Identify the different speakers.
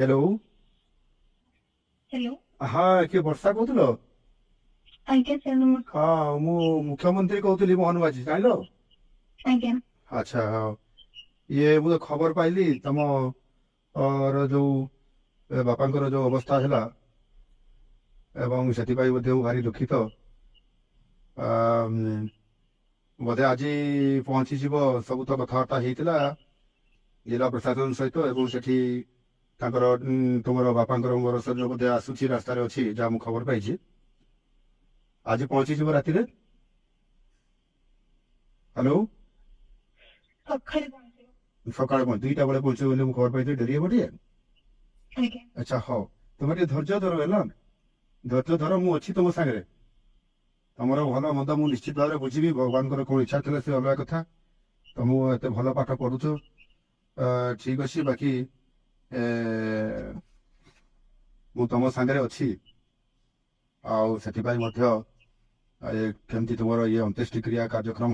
Speaker 1: Hello.
Speaker 2: Hello.
Speaker 1: हाँ किए वर्षा कहूल?
Speaker 2: आज्ञा सार नमस्कार।
Speaker 1: हाँ मु मुख्यमंत्री कहूली मोहन माझी जान।
Speaker 2: आज्ञा।
Speaker 1: अच्छा हाँ। ये मुझे खबर पाइली तम और जो बापांकर जो अवस्था है एवं से भारी दुखित। बोधे आज पहुंची सब तो कथबार्ता होता जिला प्रशासन सहित एवं सेठी तुम बापांकर मरशरीर बोधे आसूची रास्तार अच्छी जहाँ मुझे खबर पाई आज पहुंची राति। हेलो।
Speaker 2: सकाଳେ ପହଞ୍ଚିବ।
Speaker 1: सका 2टा बेले पहुंचे बोली मुझे खबर पाई डेरी हे टे।
Speaker 2: ଆଜ୍ଞା।
Speaker 1: अच्छा हाँ तुम धैर्य धर है धैर्य धर मु अच्छी तुम सागर तुम भल मद मुझे निश्चित भाव में बुझी भगवान कौन इच्छा थे से अलग कथा तुम एत भल पाठ पढ़ुच ठीक अच्छे बाकी मु तुम सागर अच्छी आउ से कमती तुम ये अंत्येष्टि क्रिया कार्यक्रम हम